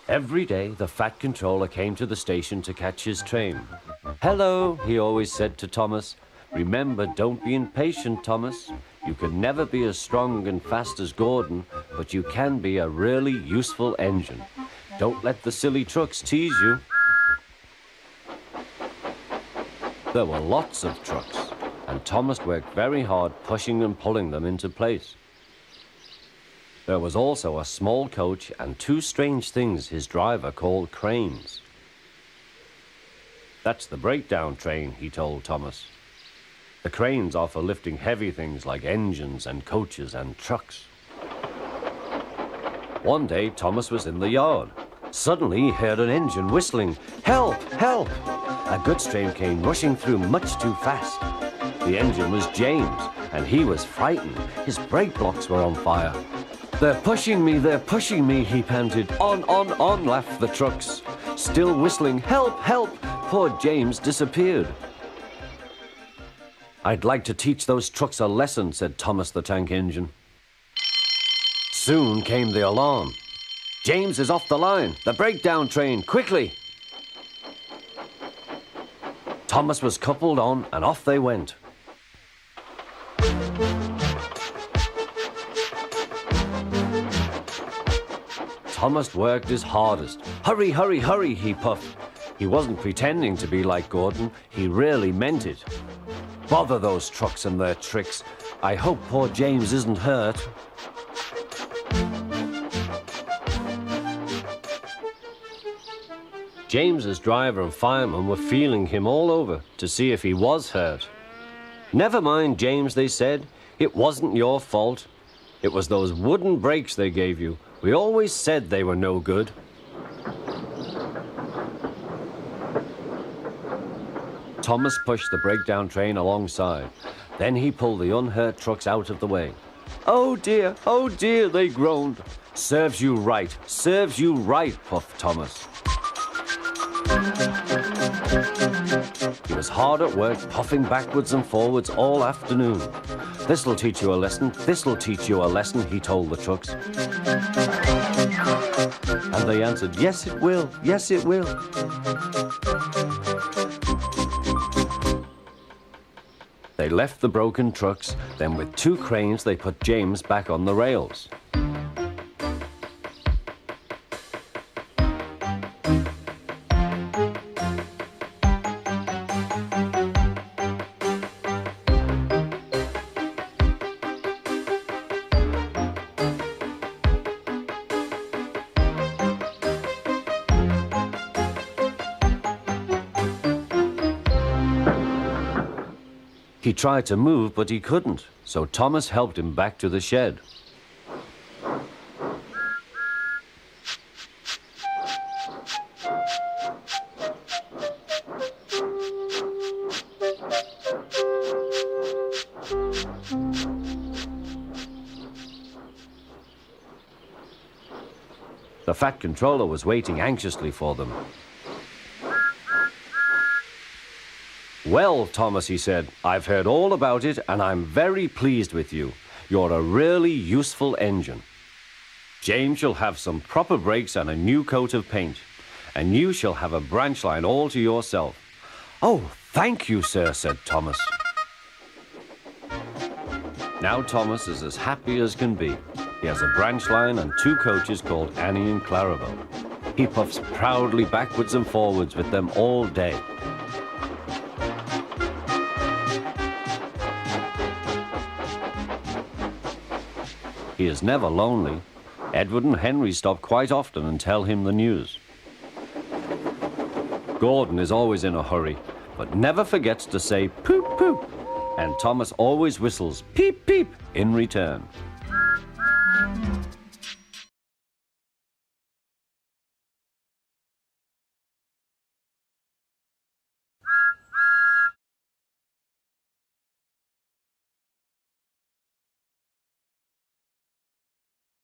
Every day, the Fat Controller came to the station to catch his train. "Hello," he always said to Thomas. "Remember, don't be impatient, Thomas. You can never be as strong and fast as Gordon, but you can be a really useful engine. Don't let the silly trucks tease you." There were lots of trucks, and Thomas worked very hard pushing and pulling them into place. There was also a small coach and two strange things his driver called cranes. "That's the breakdown train," he told Thomas. "The cranes are for lifting heavy things like engines and coaches and trucks." One day, Thomas was in the yard. Suddenly, he heard an engine whistling. "Help! Help!" A goods train came rushing through much too fast. The engine was James, and he was frightened. His brake blocks were on fire. They're pushing me," he panted. On, laughed the trucks. Still whistling, "Help! Help!" Poor James disappeared. "I'd like to teach those trucks a lesson," said Thomas the Tank Engine. Soon came the alarm. "James is off the line! The breakdown train! Quickly!" Thomas was coupled on, and off they went. Thomas worked his hardest. "Hurry, hurry, hurry," he puffed. He wasn't pretending to be like Gordon. He really meant it. "Bother those trucks and their tricks. I hope poor James isn't hurt." James's driver and fireman were feeling him all over to see if he was hurt. "Never mind, James," they said. "It wasn't your fault. It was those wooden brakes they gave you. We always said they were no good." Thomas pushed the breakdown train alongside. Then he pulled the unhurt trucks out of the way. "Oh dear, they groaned. Serves you right, puffed Thomas. He was hard at work, puffing backwards and forwards all afternoon. This'll teach you a lesson, he told the trucks. And they answered, yes it will. They left the broken trucks, then with two cranes they put James back on the rails. He tried to move, but he couldn't, so Thomas helped him back to the shed. The Fat Controller was waiting anxiously for them. "Well, Thomas," he said, "I've heard all about it and I'm very pleased with you. You're a really useful engine. James shall have some proper brakes and a new coat of paint, and you shall have a branch line all to yourself." "Oh, thank you, sir," said Thomas. Now Thomas is as happy as can be. He has a branch line and two coaches called Annie and Clarabelle. He puffs proudly backwards and forwards with them all day. He is never lonely. Edward and Henry stop quite often and tell him the news. Gordon is always in a hurry, but never forgets to say poop, poop. And Thomas always whistles peep, peep in return.